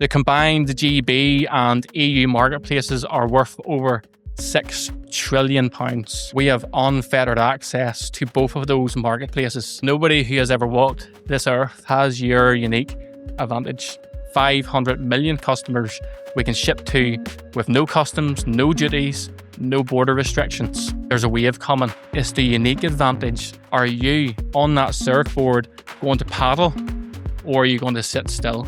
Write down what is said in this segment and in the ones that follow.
The combined GB and EU marketplaces are worth over £6 trillion. We have unfettered access to both of those marketplaces. Nobody who has ever walked this earth has your unique advantage. 500 million customers we can ship to with no customs, no duties, no border restrictions. There's a wave coming. It's the unique advantage. Are you on that surfboard going to paddle, or are you going to sit still?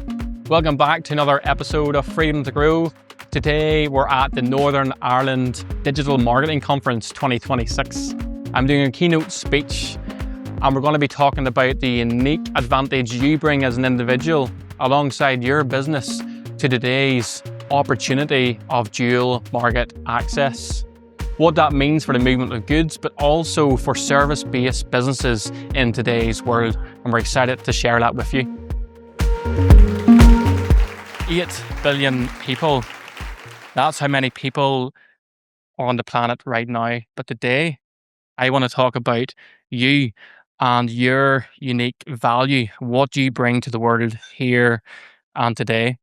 Welcome back to another episode of Freedom to Grow. Today we're at the Northern Ireland Digital Marketing Conference 2026. I'm doing a keynote speech and we're going to be talking about the unique advantage you bring as an individual alongside your business to today's opportunity of dual market access. What that means for the movement of goods, but also for service-based businesses in today's world. And we're excited to share that with you. 8 billion people. That's how many people are on the planet right now. But today, I want to talk about you and your unique value, what you bring to the world here and today.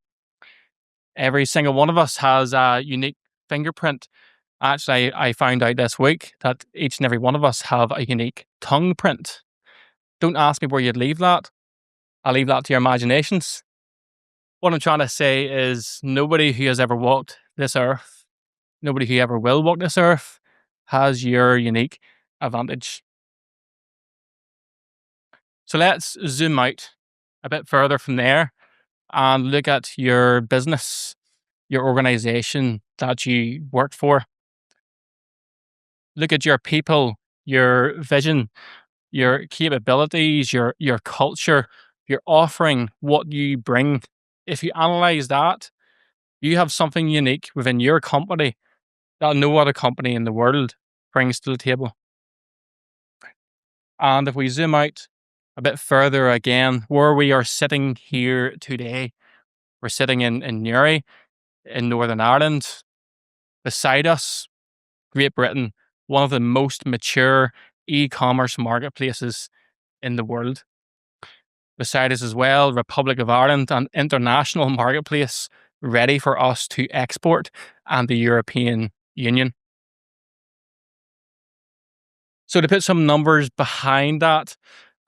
Every single one of us has a unique fingerprint. Actually, I found out this week that each and every one of us have a unique tongue print. Don't ask me where you'd leave that. I'll leave that to your imaginations. What I'm trying to say is nobody who has ever walked this earth, nobody who ever will walk this earth, has your unique advantage. So let's zoom out a bit further from there and look at your business, your organization that you work for. Look at your people, your vision, your capabilities, your culture, your offering, what you bring. If you analyze that, you have something unique within your company that no other company in the world brings to the table. And if we zoom out a bit further again, where we are sitting here today, we're sitting in Newry, in Northern Ireland. Beside us, Great Britain, one of the most mature e-commerce marketplaces in the world. Beside us as well, Republic of Ireland, an international marketplace ready for us to export, and the European Union. So to put some numbers behind that,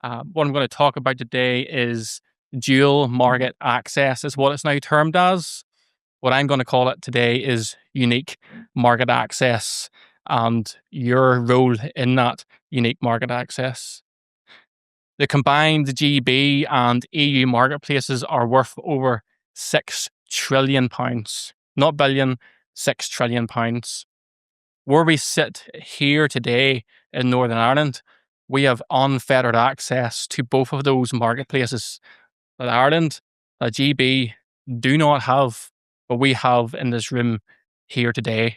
what I'm going to talk about today is dual market access is what it's now termed as. What I'm going to call it today is unique market access and your role in that unique market access. The combined GB and EU marketplaces are worth over £6 trillion, not billion, £6 trillion. Where we sit here today in Northern Ireland, we have unfettered access to both of those marketplaces that Ireland, that GB do not have, but we have in this room here today.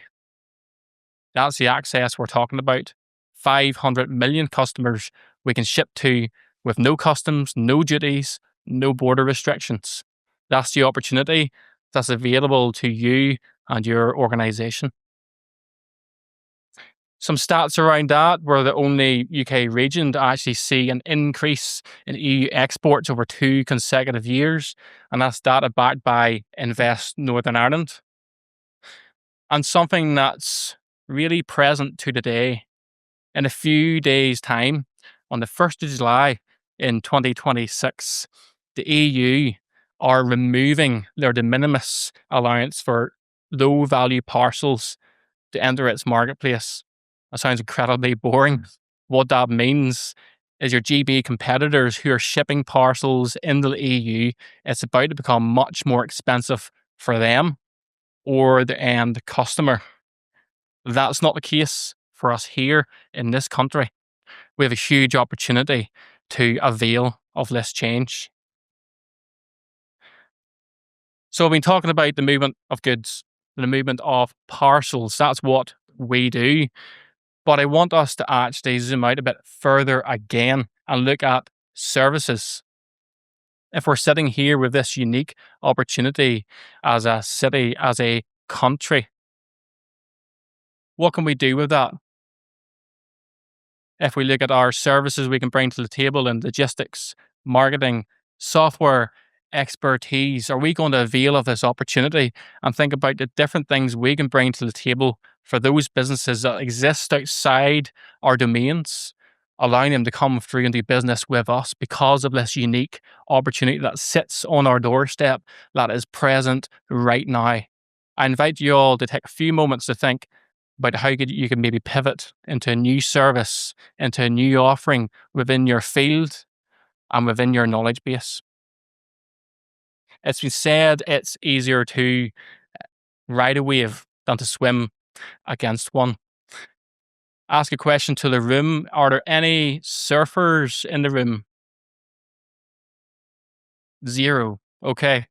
That's the access we're talking about. 500 million customers we can ship to with no customs, no duties, no border restrictions. That's the opportunity that's available to you and your organization. Some stats around that: we're the only UK region to actually see an increase in EU exports over 2 consecutive years, and that's data backed by Invest Northern Ireland. And something that's really present to today, in a few days' time, on the 1st of July in 2026, the EU are removing their de minimis allowance for low-value parcels to enter its marketplace. That sounds incredibly boring. What that means is your GB competitors who are shipping parcels into the EU, it's about to become much more expensive for them or the end customer. That's not the case for us here in this country. We have a huge opportunity to avail of this change. So I've been talking about the movement of goods, the movement of parcels. That's what we do. But I want us to actually zoom out a bit further again and look at services. If we're sitting here with this unique opportunity as a city, as a country, what can we do with that? If we look at our services we can bring to the table in logistics, marketing, software, expertise are we going to avail of this opportunity and think about the different things we can bring to the table for those businesses that exist outside our domains, allowing them to come through and do business with us because of this unique opportunity that sits on our doorstep, that is present right now. I invite you all to take a few moments to think about how you can maybe pivot into a new service, into a new offering within your field and within your knowledge base. It's been said it's easier to ride a wave than to swim against one. Ask a question to the room. Are there any surfers in the room? Zero. Okay.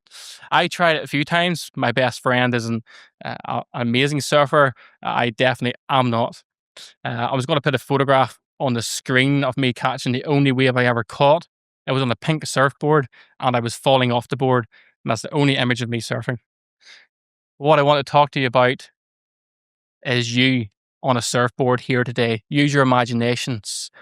I tried it a few times. My best friend is an amazing surfer. I definitely am not. I was going to put a photograph on the screen of me catching the only wave I ever caught. It was on a pink surfboard and I was falling off the board. And that's the only image of me surfing. What I want to talk to you about is you on a surfboard here today. Use your imaginations.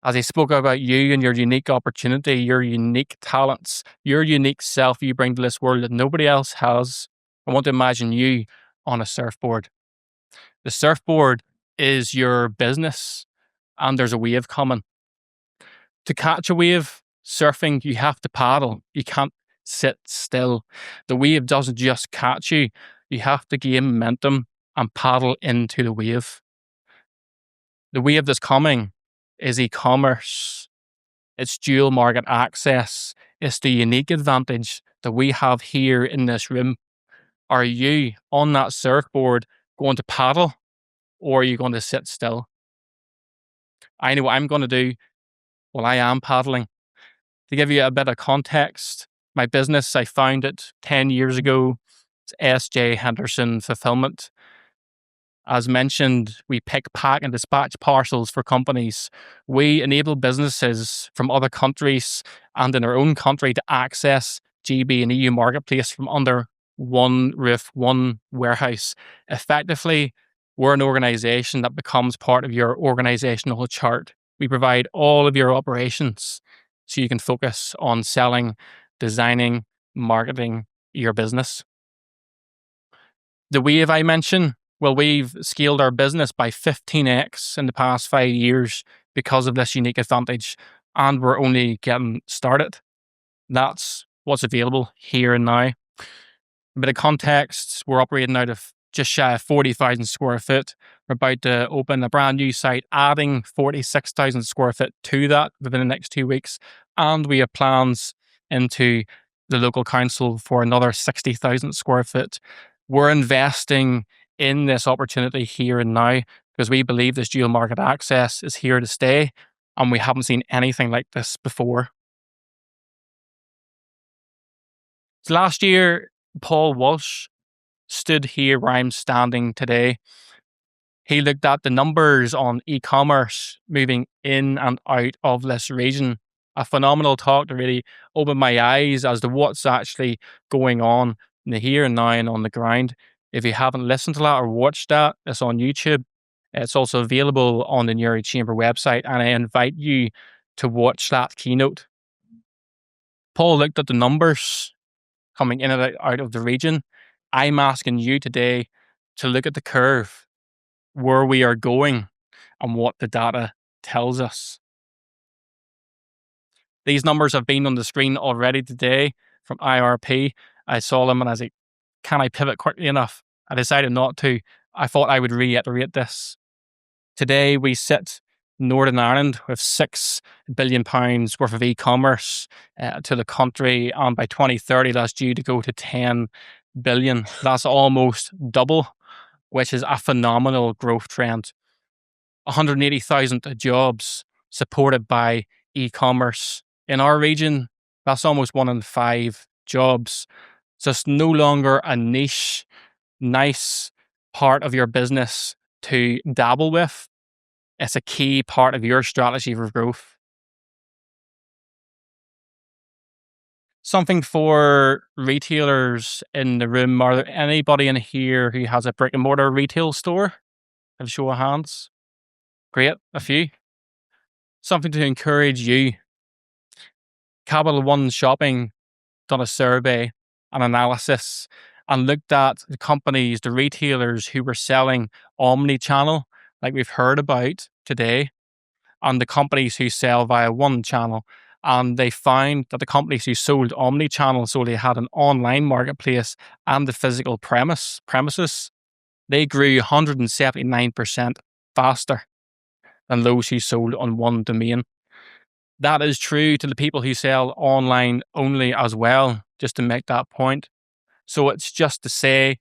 As I spoke about you and your unique opportunity, your unique talents, your unique self you bring to this world that nobody else has. I want to imagine you on a surfboard. The surfboard is your business and there's a wave coming. To catch a wave, surfing, you have to paddle. You can't sit still. The wave doesn't just catch you. You have to gain momentum and paddle into the wave. The wave that's coming is e-commerce. It's dual market access. It's the unique advantage that we have here in this room. Are you on that surfboard going to paddle or are you going to sit still? I know what I'm going to do. Well, I am paddling. To give you a bit of context, my business, I found it 10 years ago. It's SJ Henderson Fulfilment. As mentioned, we pick, pack, and dispatch parcels for companies. We enable businesses from other countries and in our own country to access GB and EU marketplace from under one roof, one warehouse. Effectively, we're an organization that becomes part of your organizational chart. We provide all of your operations so you can focus on selling, designing, marketing your business. The wave I mentioned, well, we've scaled our business by 15x in the past 5 years because of this unique advantage, and we're only getting started. That's what's available here and now. A bit of context, we're operating out of just shy of 40,000 square foot. We're about to open a brand new site, adding 46,000 square foot to that within the next 2 weeks. And we have plans into the local council for another 60,000 square foot. We're investing in this opportunity here and now because we believe this dual market access is here to stay and we haven't seen anything like this before. So last year, Paul Walsh stood here where I'm standing today. He looked at the numbers on e-commerce moving in and out of this region. A phenomenal talk to really open my eyes as to what's actually going on in the here and now and on the ground. If you haven't listened to that or watched that, it's on YouTube. It's also available on the Newry Chamber website, and I invite you to watch that keynote. Paul looked at the numbers coming in and out of the region. I'm asking you today to look at the curve, where we are going and what the data tells us. These numbers have been on the screen already today from IRP. I saw them and I was like, can I pivot quickly enough? I decided not to. I thought I would reiterate this. Today we sit Northern Ireland with £6 billion worth of e-commerce to the country, and by 2030 that's due to go to 10 billion. That's almost double, which is a phenomenal growth trend. 180,000 jobs supported by e-commerce. In our region, that's almost 1 in 5 jobs. So it's no longer a niche, nice part of your business to dabble with. It's a key part of your strategy for growth. Something for retailers in the room. Are there anybody in here who has a brick and mortar retail store? Have a show of hands. Great, a few. Something to encourage you. Capital One Shopping done a survey, an analysis, and looked at the companies, the retailers who were selling omnichannel, like we've heard about today, and the companies who sell via one channel. And they found that the companies who sold omnichannel, so they had an online marketplace and the physical premises, they grew 179% faster than those who sold on one domain. That is true to the people who sell online only as well, just to make that point. So it's just to say,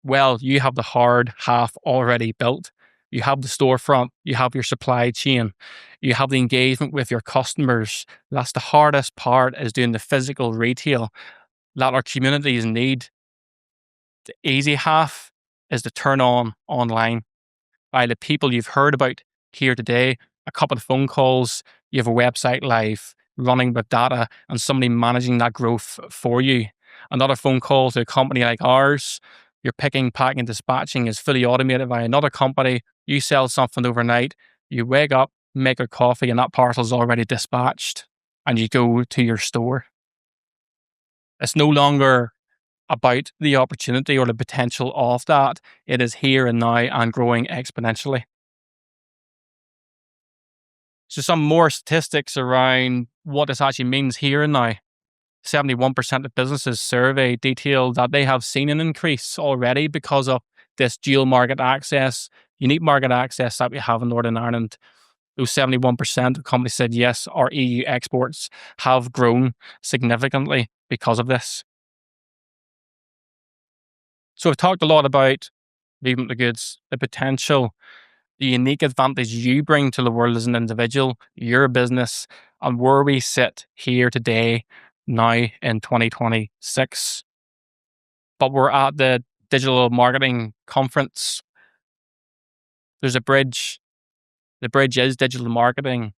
well, you have the hard half already built. You have the storefront, you have your supply chain, you have the engagement with your customers. That's the hardest part, is doing the physical retail that our communities need. The easy half is to turn on online by the people you've heard about here today. A couple of phone calls, you have a website live, running with data, and somebody managing that growth for you. Another phone call to a company like ours, your picking, packing, and dispatching is fully automated by another company. You sell something overnight, you wake up, make a coffee, and that parcel's already dispatched, and you go to your store. It's no longer about the opportunity or the potential of that. It is here and now and growing exponentially. So some more statistics around what this actually means here and now. 71% of businesses surveyed detailed that they have seen an increase already because of this dual market access, unique market access that we have in Northern Ireland. Those 71% of companies said, yes, our EU exports have grown significantly because of this. So we've talked a lot about movement of goods, the potential, the unique advantage you bring to the world as an individual, your business, and where we sit here today, now in 2026. But we're at the digital marketing conference. There's a bridge. The bridge is digital marketing.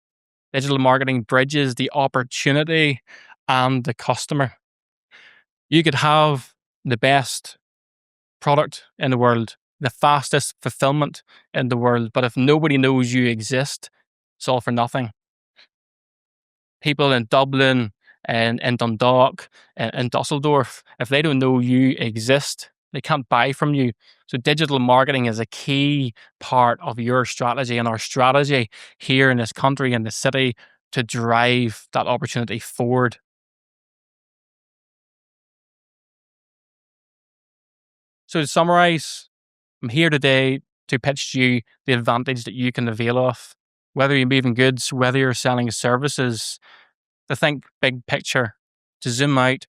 Digital marketing bridges the opportunity and the customer. You could have the best product in the world, the fastest fulfillment in the world, but if nobody knows you exist, it's all for nothing. People in Dublin and in Dundalk and in Dusseldorf, if they don't know you exist, they can't buy from you. So digital marketing is a key part of your strategy and our strategy here in this country and the city to drive that opportunity forward. So to summarize, I'm here today to pitch to you the advantage that you can avail of, whether you're moving goods, whether you're selling services, to think big picture, to zoom out,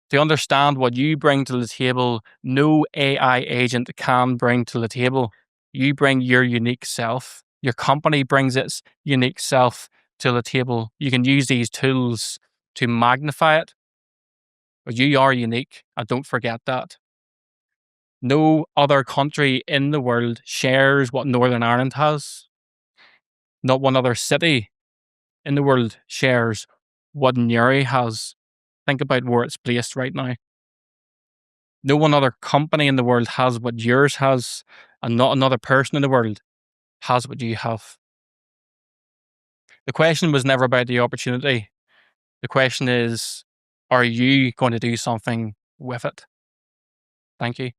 to understand what you bring to the table. No AI agent can bring to the table. You bring your unique self. Your company brings its unique self to the table. You can use these tools to magnify it, but you are unique, and don't forget that. No other country in the world shares what Northern Ireland has. Not one other city in the world shares what Newry has. Think about where it's placed right now. No one other company in the world has what yours has, and not another person in the world has what you have. The question was never about the opportunity. The question is, are you going to do something with it? Thank you.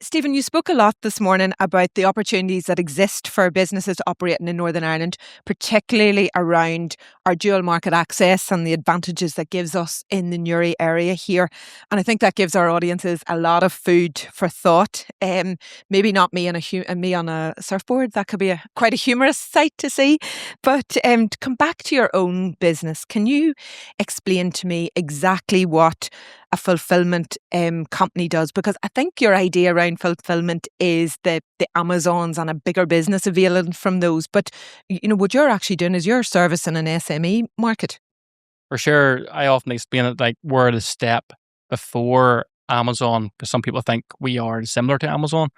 Stephen, you spoke a lot this morning about the opportunities that exist for businesses operating in Northern Ireland, particularly around our dual market access and the advantages that gives us in the Newry area here. And I think that gives our audiences a lot of food for thought. Maybe not me on a surfboard. That could be quite a humorous sight to see. But to come back to your own business, can you explain to me exactly what a fulfilment company does? Because I think your idea around fulfilment is the Amazons and a bigger business availing from those. But what you're actually doing is you're servicing an SME market. For sure, I often explain it like we're the step before Amazon, because some people think we are similar to Amazon.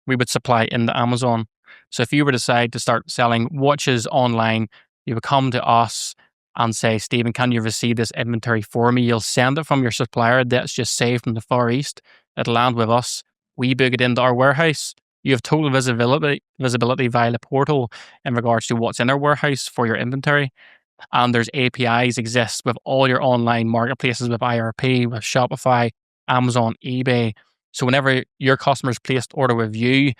We would supply into Amazon. So if you were to decide to start selling watches online, you would come to us and say, Stephen, can you receive this inventory for me? You'll send it from your supplier that's just saved from the Far East. It'll land with us. We book it into our warehouse. You have total visibility via the portal in regards to what's in our warehouse for your inventory. And there's APIs exist with all your online marketplaces with IRP, with Shopify, Amazon, eBay. So whenever your customers placed order with you,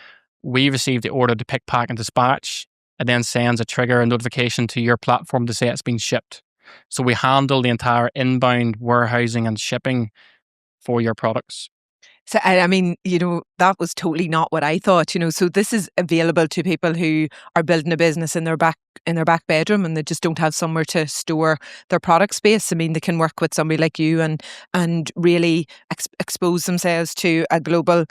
we receive the order to pick, pack, and dispatch, and then sends a trigger and notification to your platform to say it's been shipped. So we handle the entire inbound warehousing and shipping for your products. So, I mean, that was totally not what I thought, So this is available to people who are building a business in their back bedroom and they just don't have somewhere to store their product space. I mean, they can work with somebody like you and really expose themselves to a global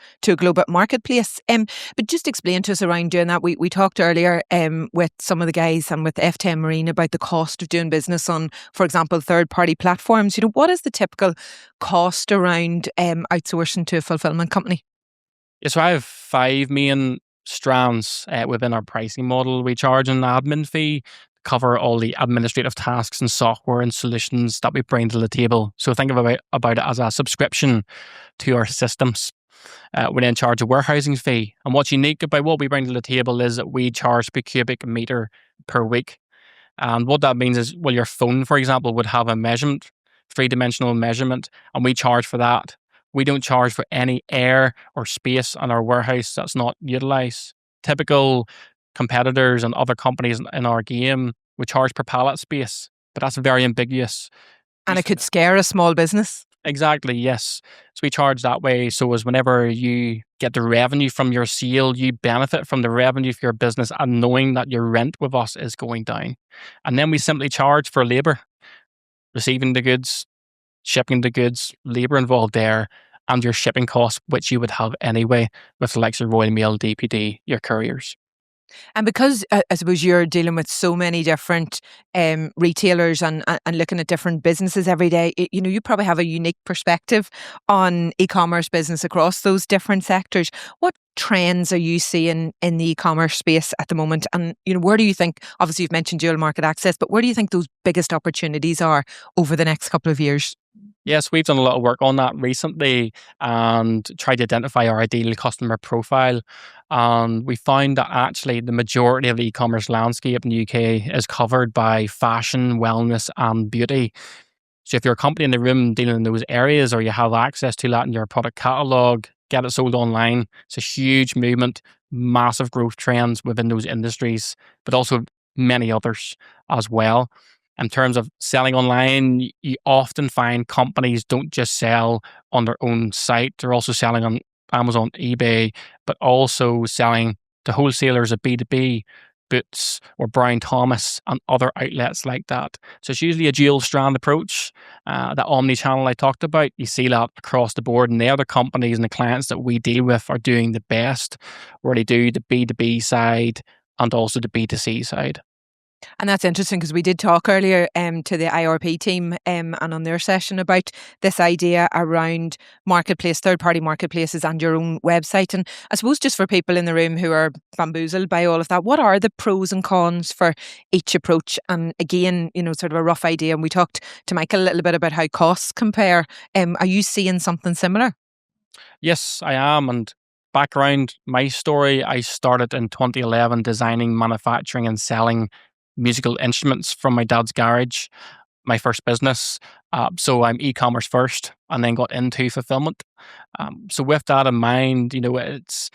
marketplace. But just explain to us around doing that. We talked earlier with some of the guys and with F10 Marine about the cost of doing business on, for example, third-party platforms. What is the typical cost around outsourcing to a fulfillment company? Yeah, so I have 5 main strands within our pricing model. We charge an admin fee to cover all the administrative tasks and software and solutions that we bring to the table. So think about it as a subscription to our systems. We then charge a warehousing fee. And what's unique about what we bring to the table is that we charge per cubic meter per week. And what that means is, well, your phone, for example, would have a measurement, 3-dimensional measurement, and we charge for that. We don't charge for any air or space in our warehouse that's not utilized. Typical competitors and other companies in our game would charge per pallet space, but that's very ambiguous. And it could scare a small business. Exactly, yes. So we charge that way. So as whenever you get the revenue from your sale, you benefit from the revenue for your business and knowing that your rent with us is going down. And then we simply charge for labor, receiving the goods, shipping the goods, labor involved there, and your shipping costs, which you would have anyway with the likes of Royal Mail, DPD, your couriers. And because I suppose you're dealing with so many different retailers and looking at different businesses every day, you probably have a unique perspective on e-commerce business across those different sectors. What trends are you seeing in the e-commerce space at the moment? And where do you think, obviously you've mentioned dual market access, but where do you think those biggest opportunities are over the next couple of years? Yes, we've done a lot of work on that recently and tried to identify our ideal customer profile. And we found that actually the majority of the e-commerce landscape in the UK is covered by fashion, wellness, and beauty. So if you're a company in the room dealing in those areas or you have access to that in your product catalog, get it sold online. It's a huge movement, massive growth trends within those industries, but also many others as well. In terms of selling online, you often find companies don't just sell on their own site. They're also selling on Amazon, eBay, but also selling to wholesalers of B2B, Boots or Brian Thomas and other outlets like that. So it's usually a dual strand approach. That omnichannel I talked about, you see that across the board, and the other companies and the clients that we deal with are doing the best, where they do the B2B side and also the B2C side. And that's interesting because we did talk earlier to the IRP team and on their session about this idea around third-party marketplaces and your own website. And I suppose just for people in the room who are bamboozled by all of that, what are the pros and cons for each approach? And again, sort of a rough idea. And we talked to Michael a little bit about how costs compare. Are you seeing something similar? Yes, I am. And background, my story, I started in 2011 designing, manufacturing and selling musical instruments from my dad's garage, my first business. So I'm e-commerce first and then got into fulfillment. So with that in mind, it's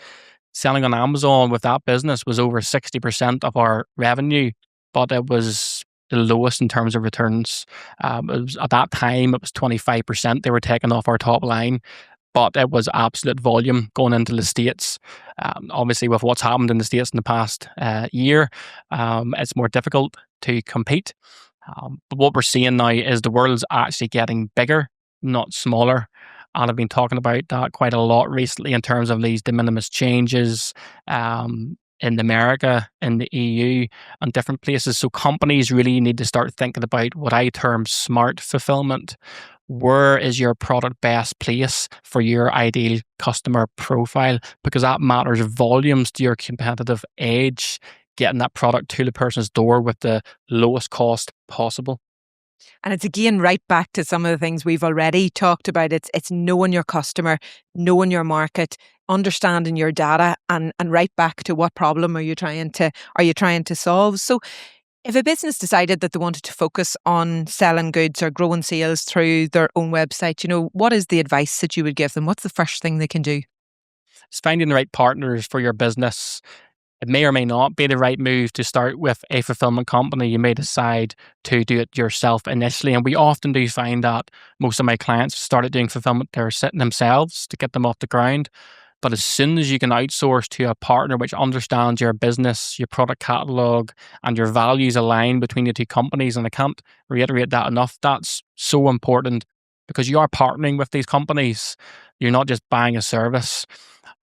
selling on Amazon with that business was over 60% of our revenue, but it was the lowest in terms of returns. At that time, it was 25% they were taking off our top line. But it was absolute volume going into the States. Obviously, with what's happened in the States in the past year, it's more difficult to compete. But what we're seeing now is the world's actually getting bigger, not smaller. And I've been talking about that quite a lot recently in terms of these de minimis changes in America, in the EU, and different places. So companies really need to start thinking about what I term smart fulfillment. Where is your product best place for your ideal customer profile? Because that matters volumes to your competitive edge, getting that product to the person's door with the lowest cost possible. And it's again right back to some of the things we've already talked about. It's knowing your customer, knowing your market, understanding your data, and right back to what problem are you trying to solve. So If a business decided that they wanted to focus on selling goods or growing sales through their own website, what is the advice that you would give them? What's the first thing they can do? It's finding the right partners for your business. It may or may not be the right move to start with a fulfillment company. You may decide to do it yourself initially. And we often do find that most of my clients started doing fulfillment themselves to get them off the ground. But as soon as you can outsource to a partner which understands your business, your product catalog, and your values align between the two companies, and I can't reiterate that enough, that's so important because you are partnering with these companies. You're not just buying a service.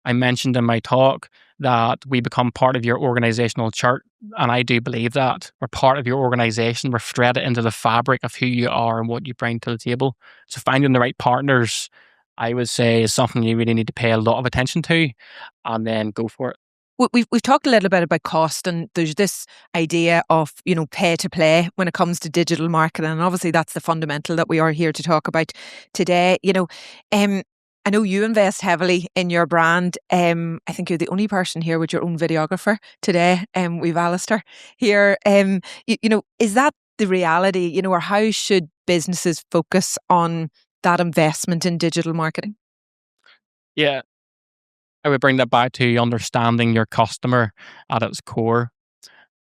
I mentioned in my talk that we become part of your organizational chart. And I do believe that we're part of your organization. We're threaded into the fabric of who you are and what you bring to the table. So finding the right partners, I would say, is something you really need to pay a lot of attention to and then go for it. We've talked a little bit about cost, and there's this idea of pay to play when it comes to digital marketing, and obviously that's the fundamental that we are here to talk about today. I know you invest heavily in your brand. I think you're the only person here with your own videographer today. We've Alistair here. Is that the reality? Or how should businesses focus on that investment in digital marketing? Yeah, I would bring that back to understanding your customer at its core.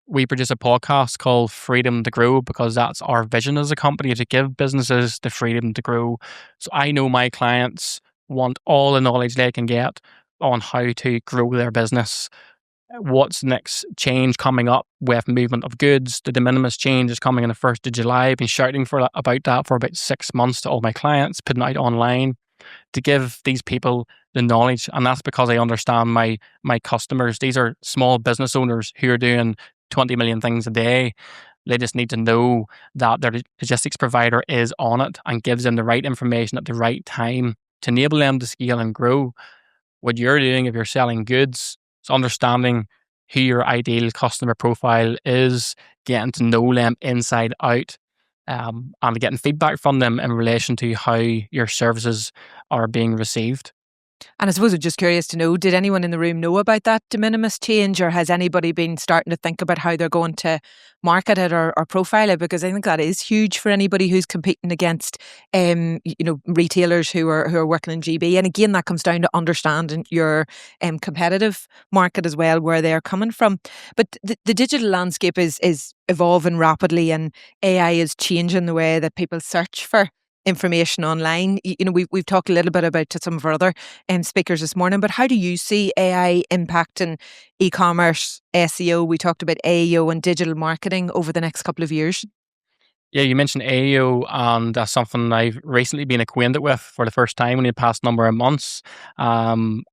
We produce a podcast called Freedom to Grow because that's our vision as a company, to give businesses the freedom to grow. So I know my clients want all the knowledge they can get on how to grow their business. What's the next change coming up with movement of goods? The de minimis change is coming on the 1st of July. I've been shouting about that for about 6 months to all my clients, putting it out online to give these people the knowledge. And that's because I understand my customers. These are small business owners who are doing 20 million things a day. They just need to know that their logistics provider is on it and gives them the right information at the right time to enable them to scale and grow. What you're doing if you're selling goods is understanding who your ideal customer profile is, getting to know them inside out, and getting feedback from them in relation to how your services are being received. And I suppose I'm just curious to know, did anyone in the room know about that de minimis change, or has anybody been starting to think about how they're going to market it or profile it? Because I think that is huge for anybody who's competing against, retailers who are working in GB. And again, that comes down to understanding your competitive market as well, where they're coming from. But the digital landscape is evolving rapidly, and AI is changing the way that people search for information online. We've talked a little bit about to some of our other speakers this morning, but how do you see AI impacting e-commerce, SEO? We talked about AEO and digital marketing over the next couple of years. Yeah, you mentioned AEO, and that's something I've recently been acquainted with for the first time in the past number of months. And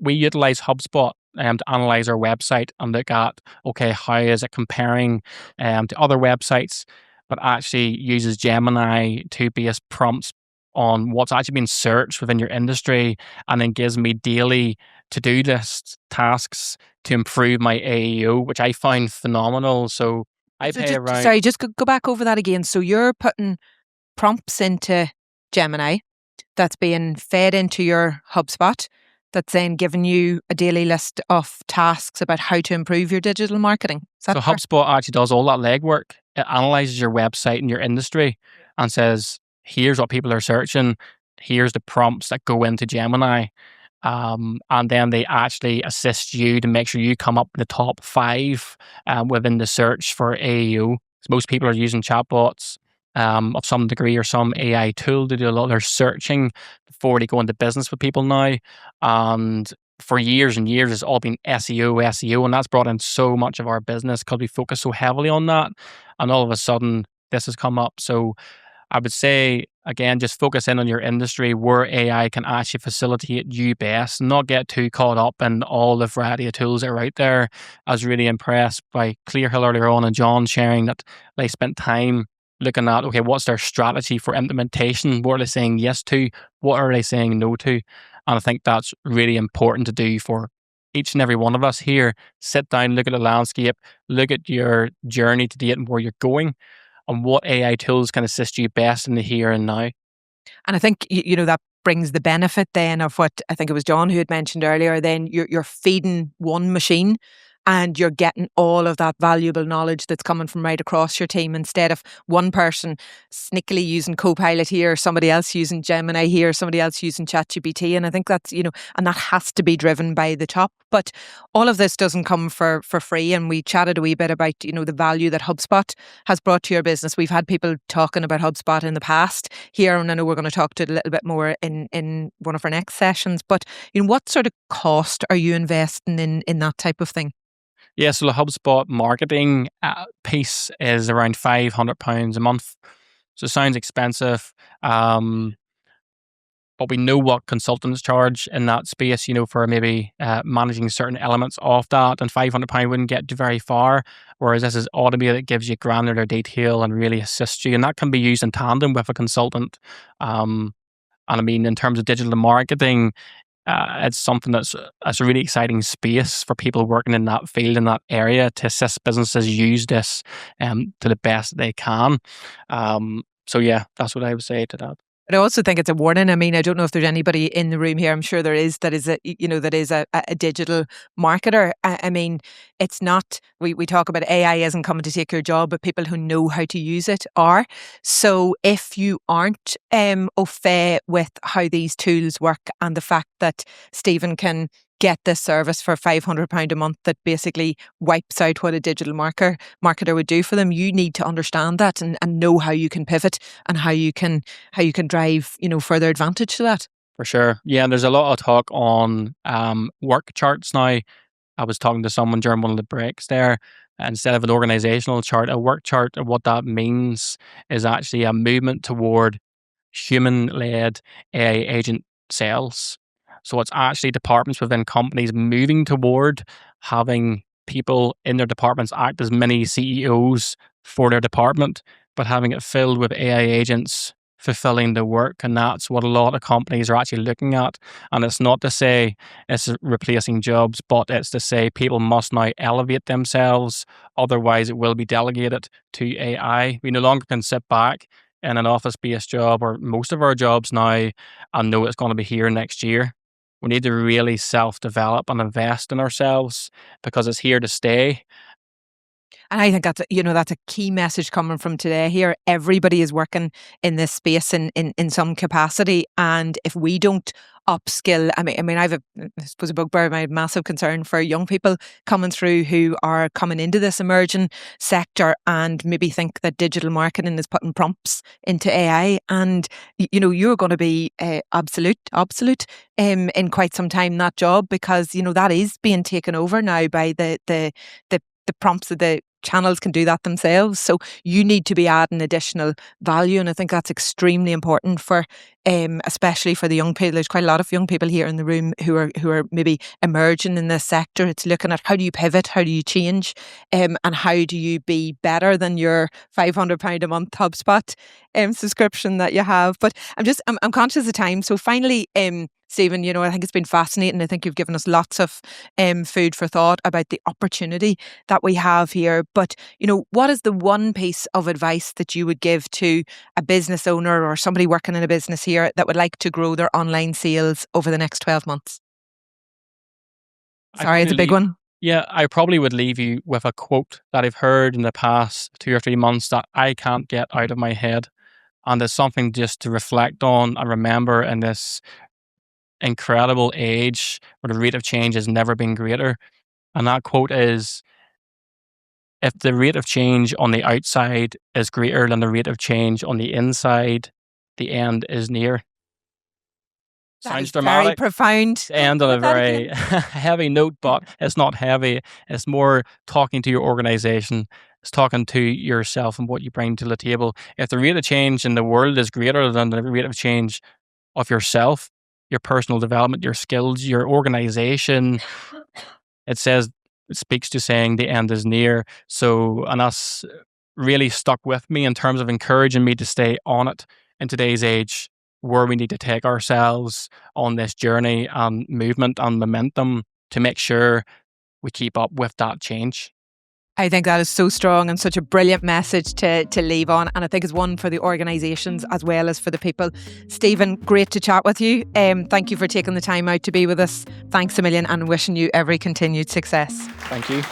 we utilize HubSpot to analyze our website and look at, okay, how is it comparing to other websites, but actually uses Gemini to base prompts on what's actually been searched within your industry, and then gives me daily to-do list tasks to improve my AEO, which I find phenomenal. So I pay around... Sorry, just go back over that again. So you're putting prompts into Gemini that's being fed into your HubSpot, that's then giving you a daily list of tasks about how to improve your digital marketing. So HubSpot actually does all that legwork. It analyzes your website and your industry and says, here's what people are searching. Here's the prompts that go into Gemini. And then they actually assist you to make sure you come up with the top 5 within the search for AEO. Most people are using chatbots of some degree or some AI tool to do a lot of their searching before they go into business with people now. And for years and years, it's all been SEO, and that's brought in so much of our business because we focus so heavily on that. And all of a sudden, this has come up. So I would say, again, just focus in on your industry where AI can actually facilitate you best, not get too caught up in all the variety of tools that are out there. I was really impressed by Clearhill earlier on and John sharing that they spent time looking at, okay, what's their strategy for implementation? What are they saying yes to? What are they saying no to? And I think that's really important to do for each and every one of us here. Sit down, look at the landscape, look at your journey to date and where you're going, and what AI tools can assist you best in the here and now. And I think, that brings the benefit then of what I think it was John who had mentioned earlier, then you're feeding one machine and you're getting all of that valuable knowledge that's coming from right across your team instead of one person sneakily using Copilot here, somebody else using Gemini here, somebody else using ChatGPT. And I think that's, and that has to be driven by the top. But all of this doesn't come for free. And we chatted a wee bit about, the value that HubSpot has brought to your business. We've had people talking about HubSpot in the past here, and I know we're going to talk to it a little bit more in one of our next sessions. But what sort of cost are you investing in that type of thing? Yeah, so the HubSpot marketing piece is around £500 a month. So it sounds expensive. But we know what consultants charge in that space, for maybe managing certain elements of that. And £500 wouldn't get you very far. Whereas this is automated, it gives you granular detail and really assists you. And that can be used in tandem with a consultant. And I mean, in terms of digital marketing, it's something that's a really exciting space for people working in that field, in that area, to assist businesses use this to the best they can. So yeah, that's what I would say to that. But I also think it's a warning. I mean, I don't know if there's anybody in the room here. I'm sure there is that is a digital marketer. I mean, it's not. We talk about AI isn't coming to take your job, but people who know how to use it are. So if you aren't au fait with how these tools work and the fact that Stephen can get this service for £500 a month that basically wipes out what a digital marketer would do for them, you need to understand that and know how you can pivot and how you can drive further advantage to that. For sure. Yeah, and there's a lot of talk on work charts now. I was talking to someone during one of the breaks there. Instead of an organizational chart, a work chart, and what that means is actually a movement toward human-led AI agent sales. So it's actually departments within companies moving toward having people in their departments act as mini CEOs for their department, but having it filled with AI agents fulfilling the work. And that's what a lot of companies are actually looking at. And it's not to say it's replacing jobs, but it's to say people must now elevate themselves. Otherwise, it will be delegated to AI. We no longer can sit back in an office-based job, or most of our jobs now, and know it's going to be here next year. We need to really self-develop and invest in ourselves because it's here to stay. And I think that's a key message coming from today here. Everybody is working in this space in some capacity. And if we don't upskill, I mean, I suppose a bugbear, my massive concern for young people coming through who are coming into this emerging sector and maybe think that digital marketing is putting prompts into AI. And, you're going to be obsolete in quite some time, that job, because, that is being taken over now by the prompts of the channels can do that themselves. So you need to be adding additional value. And I think that's extremely important for especially for the young people. There's quite a lot of young people here in the room who are maybe emerging in this sector. It's looking at how do you pivot, how do you change, and how do you be better than your £500 a month HubSpot subscription that you have. But I'm conscious of time. So finally, Stephen, I think it's been fascinating. I think you've given us lots of food for thought about the opportunity that we have here. But, what is the one piece of advice that you would give to a business owner or somebody working in a business here that would like to grow their online sales over the next 12 months? Sorry, it's a big one. Yeah, I probably would leave you with a quote that I've heard in the past 2 or 3 months that I can't get out of my head. And it's something just to reflect on and remember in this incredible age where the rate of change has never been greater. And that quote is, if the rate of change on the outside is greater than the rate of change on the inside, the end is near. Sounds dramatic. Very profound. End on a very heavy note, but it's not heavy. It's more talking to your organization. It's talking to yourself and what you bring to the table. If the rate of change in the world is greater than the rate of change of yourself, your personal development, your skills, your organization, it speaks to saying the end is near. So, and that's really stuck with me in terms of encouraging me to stay on it in today's age, where we need to take ourselves on this journey and movement and momentum to make sure we keep up with that change. I think that is so strong and such a brilliant message to leave on. And I think it's one for the organisations as well as for the people. Stephen, great to chat with you. Thank you for taking the time out to be with us. Thanks a million and wishing you every continued success. Thank you.